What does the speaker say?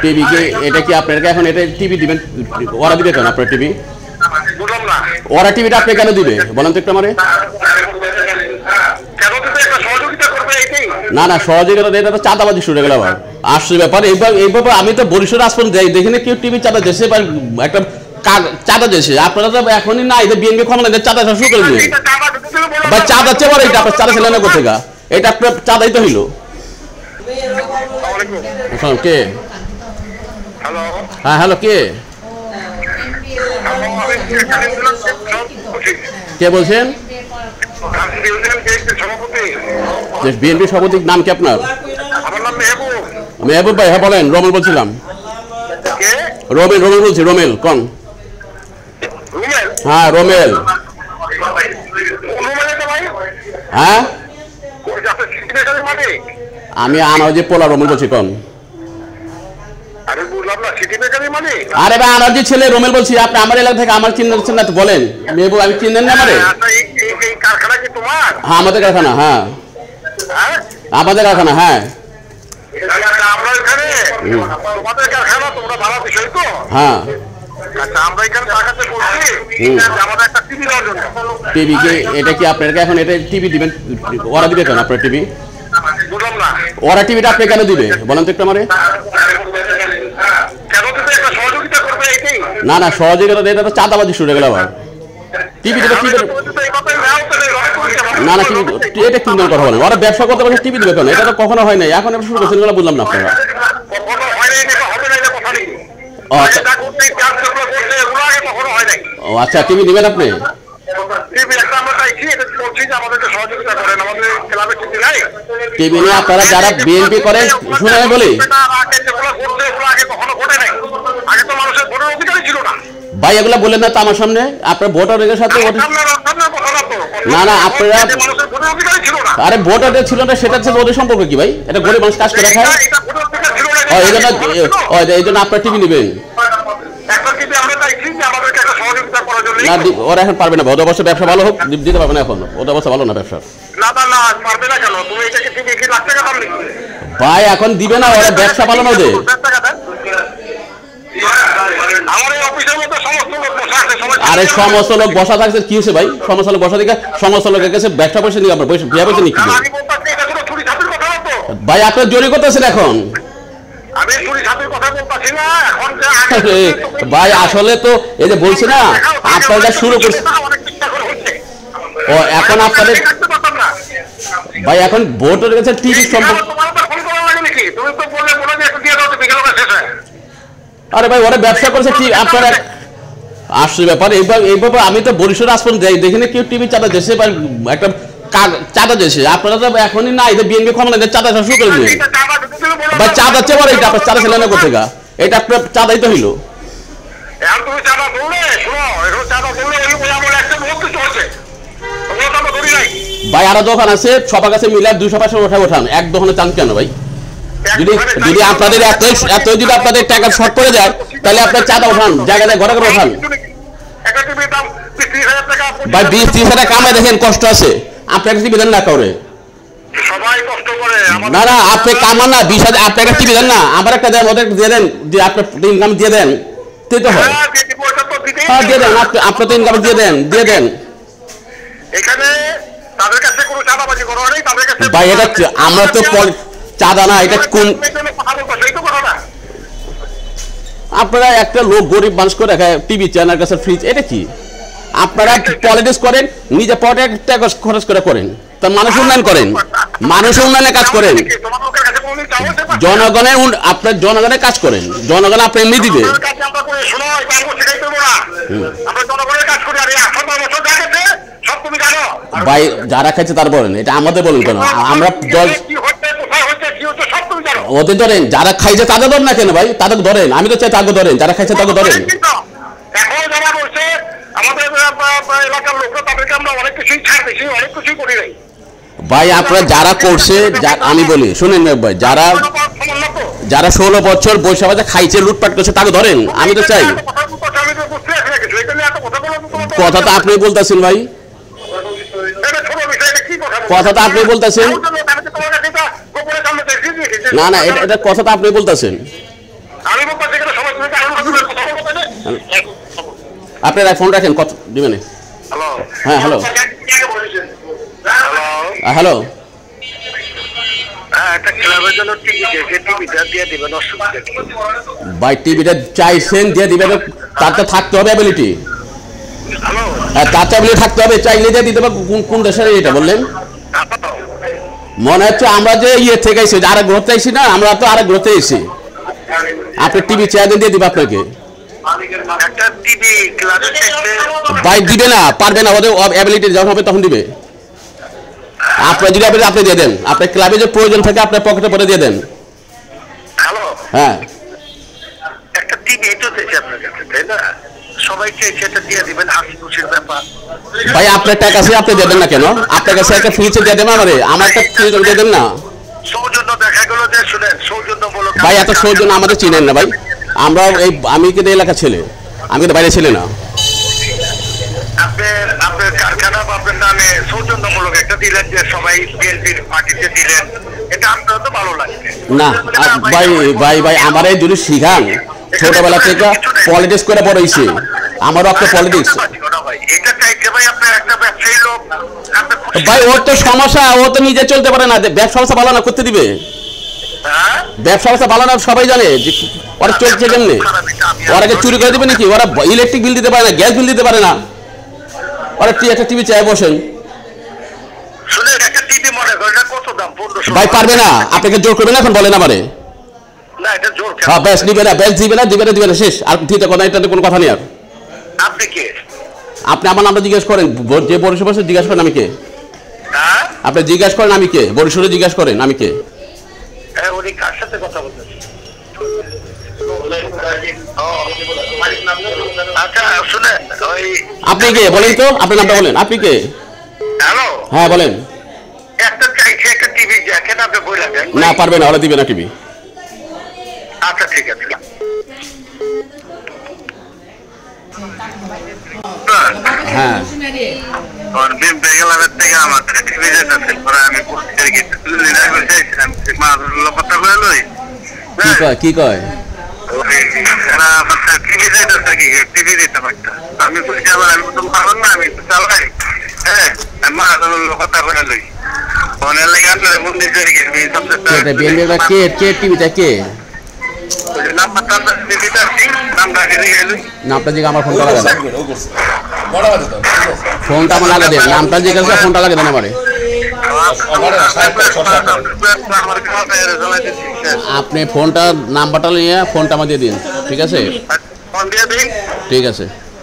TV কে এটা কি আপনারা এখন এটা টিভি দিবেন? ওরা দিবে কেন আপনার টিভি? ওরা টিভিটা আপনি কেন দিবে বলেন তো একটু আমারে। না না সহযোগিতা এটা তো চাঁদাবাজি শুরু হয়ে গেল আবার। আসছে ব্যাপার এইভাবে আমি তো বরিশাল আসপন যাই দেখি না কেউ টিভি চাঁদা দিয়েছে বা একটা চাঁদা দিয়েছে। আপনারা তো এখনই না এটা বিএনপি ক্ষমতা চাঁদা শুরু করে দিবেন বা চাঁদা চেয়ে বলে এটা আপনার চাঁদা ছিল না কোথেকে এটা আপনার চাঁদাই তো হইল। কে? হ্যাঁ হ্যালো কে কে বলছেন? বিএনপি সভাপতি নাম কি আপনার? মেহবুব ভাই। হ্যাঁ বলেন। রমেল বলছিলাম। রমেল বলছি। রমেল কোন? হ্যাঁ রমেল। হ্যাঁ আমি আনারজি পোলা রমেল বলছি কোন? আরে ভাই আনারজি ছেলে রমেল বলছি। আপনি আমার এলাকা থেকে আমার চিনছেন না তো বলেন। মেহবুব আমি চিনেন না আমারে? হ্যাঁ আমাদের কারখানা। হ্যাঁ আমাদের কারখানা। হ্যাঁ হ্যাঁ টিভি কে এটা কি আপনারা এখন এটা টিভি দিবেন? ওরা দিবে কেন আপনার টিভি? ওরা টিভিটা আপনি কেন দিবে বলেন তো একটু আমারে। না না সহযোগিতা এটা তো চাঁদাবাজি শুরু হয়ে গেল আবার। টিভি দিবে না না এটা কি কথা বলেন? ওরা ব্যবসা করতে পারছে টিভি দিবে কেন? এটা তো কখনো হয় নাই। এখন শুরু করছেন বললাম না আপনারা। ও আচ্ছা টিভি দিবেন আপনি? টিভি নিয়ে আপনারা যারা বিএনপি করেন শুনে আমি বলি ভাই এগুলো বললেন না তো আমার সামনে। আপনার ভোটারের সাথে না না আপনারা আরে ভোটারের ছিল না সেটা হচ্ছে ওদের সম্পর্ক কি ভাই? এটা গরিব মানুষ কাজ করে খায়। এই জন্য আপনার টিভি নেবেন না? ওরা এখন পারবে না। ওদের অবস্থা ব্যবসা ভালো হোক দিতে পারবে না। এখন ওদের অবস্থা ভালো না ব্যবসা। ভাই এখন দিবে না। ওরা ব্যবসা ভালো না ওদের। আরে সমস্ত লোক বসা থাকছে কি হয়েছে ভাই? সমস্ত লোক বসা দিকে সমস্ত লোকের কাছে ব্যবসা পয়সা নিয়ে আপনার বিয়া পয়সা নিয়ে কি ভাই? আপনার জোরি করতেছেন এখন ভাই। আসলে তো এই যে বলছি না আপনারা শুরু করছে ও এখন আপনাদের ভাই এখন ভোটের কাছে টিভি সম্পর্ক। আরে ভাই ওরা ব্যবসা করছে কি আপনারা আসছে ব্যাপার এইভাবে আমি তো বরিশাল আসপন যাই দেখি না কেউ টিভি চাঁদা দিয়েছে বা একটা চাঁদা দিয়েছে। আপনারা তো এখনই না এটা বিএনপি ক্ষমতা চাঁদা শুরু করে দিবেন বা চাঁদা চেয়ে বলে এটা আপনার চাঁদা ছিল না কোথেকে এটা আপনার চাঁদাই তো হইল। ভাই আরো দোকান আছে সবার কাছে মিলে 200 ওঠান এক দোকানে চান কেন ভাই? যদি আপনাদের এত যদি আপনাদের টাকা শর্ট পড়ে যায় তাহলে আপনার চাঁদা ওঠান জায়গায় ঘরে ঘরে ওঠান ভাই। 20-30 টাকা কামাই দেখেন কষ্ট আছে আপনার কাছে বিধান না করে না না আপনি কামান না 20,000 আপনার কাছে বিধান না আমার একটা দেন ওদের দিয়ে দেন যে আপনার ইনকাম দিয়ে দেন তো হয়। হ্যাঁ দিয়ে দেন আপনার তো ইনকাম দিয়ে দেন ভাই। এটা আমরা তো চাঁদা না এটা কোন আপনারা একটা লোক গরিব মানুষ করে রাখায় টিভি চ্যানেল কাছে ফ্রিজ এটা কি? আপনারা পলিটিক্স করেন নিজে পটে টাকা খরচ করে করেন তার মানুষ উন্নয়ন করেন মানুষ উন্নয়নের কাজ করেন জনগণের আপনার জনগণের কাজ করেন জনগণ আপনি এমনি দিবে। ভাই যারা খাইছে তার বলেন এটা আমাদের বলেন কেন? আমরা ওদের ধরেন যারা খাইছে তাদের ধরেন না কেন ভাই? তাদের ধরেন আমি তো চাই তাকে ধরেন যারা খাইছে তাকে ধরেন। ভাই আপনারা যারা করছে আমি বলি শুনেন ভাই যারা 16 বছর বৈশাখে খাইছে লুটপাট করছে তাকে ধরেন। আমি তো চাই কথা তো আপনি বলতেছেন ভাই কথা তো আপনি বলতেছেন না না, এটা কথা তো আপনি বলতেছেন। আপনি ফোন রাখেন, কত দিবেন? হ্যাঁ হ্যালো হ্যালো, ভাই টিভিটা চাইছেন দিয়ে দিবেন, তার তো থাকতে হবে অ্যাবিলিটি, তার তো অ্যাবিলিটি থাকতে হবে, চাইলে দিয়ে দিতে হবে। কোন দেশের এটা বললেন? মনে হচ্ছে আমরা যে ইয়ে থেকে এসেছি, আরেক গ্রহ থেকে এসেছি না, আমরা তো আরেক গ্রহ থেকে এসেছি। আপনি টিভি চাইলে দিয়ে দিবে আপনাকে, ভাই দিবে না, পারবে না, ওদের অ্যাবিলিটি যখন হবে তখন দিবে। আপনার যদি আপনি দিয়ে দেন, আপনার ক্লাবে যে প্রয়োজন থাকে আপনার পকেটে পরে দিয়ে দেন। হ্যাঁ একটা টিভি তো দেখছি আপনার কাছে, তাই না? সবাই চাইছে এটা দিয়ে দিবেন, হাসি খুশির ব্যাপার। ভাই আপনার টাকা আছে, আপনি দেবেন না কেন? আপনার কাছে একটা ফ্রিজে দিয়ে দেবেন, আমার একটা ফ্রিজ দিয়ে দেন না। সৌজন্য দেখা গেল যে, শুনেন, সৌজন্য বলো ভাই, এত সৌজন্য আমাদের চিনেন না ভাই। আমরা এই, আমি কিন্তু এলাকার ছেলে, আমি কিন্তু বাইরে ছেলে না। আপনার কারখানা বা আপনার নামে সৌজন্যমূলক একটা দিলেন, যে সবাই বিএনপির পার্টিতে দিলেন, এটা আপনার তো ভালো লাগবে না। ভাই ভাই ভাই আমার এই যদি শিখান, ছোটবেলা থেকে পলিটিক্স করে বড় হয়েছে, আমার রক্ত পলিটিক্স। এটা চাইছে ভাই, আপনার একটা ব্যবসায়ী লোক, ভাই ওর তো সমস্যা, ও তো নিজে চলতে পারে না, ব্যবসা ব্যবসা ভালো না করতে দিবে? ব্যবসা ব্যবসা ভালো না সবাই জানে, যে ওরা চলছে কেমনি? ওরা কি চুরি করে দিবে নাকি? ওরা ইলেকট্রিক বিল দিতে পারে না, গ্যাস বিল দিতে পারে না, ওরা একটা টিভি চাই বসেন। ভাই পারবে না, আপনাকে জোর করবে না, এখন বলেন আমারে। হ্যাঁ ব্যাস দিবে না, ব্যাস দিবে না, দিবে না, দিবে না, শেষ। আর দিতে কথা, এটাতে কোনো কথা নেই আর। আপনি কে? আপনি আমার নামটা জিজ্ঞেস করেন, যে বরিশাল বসে জিজ্ঞাসা করেন আমি কে। আপনি জিজ্ঞাসা করেন আমি কে, বরিশালে জিজ্ঞাসা করেন আমি কে। উনি কার সাথে কথা বলতেছেন? আচ্ছা শুনেন, আপনি কে বলেন তো, আপনার নামটা বলেন, আপনি কে? হ্যালো, হ্যাঁ বলেন। একটা চাইছে একটা টিভি, দেখেন আপনি বলে দেন। না পারবে না, ওরা দিবে না টিভি। আচ্ছা ঠিক আছে। হ্যাঁ কি কয়? আমি চালাই, হ্যাঁ কথা বলে লই, ফোনের লাগে আপনার মন্দির কে টিভিটা কে? নামটা জিজ্ঞাসা, আমার ফোনটা লাগে, ফোনটা আমার লাগে দেন, নামটা জিজ্ঞাসা, ফোনটা লাগে দেন আমারে। আপনি ফোনটা নাম্বারটা নিয়ে ফোনটা আমার দিয়ে দিন, ঠিক আছে? ঠিক আছে।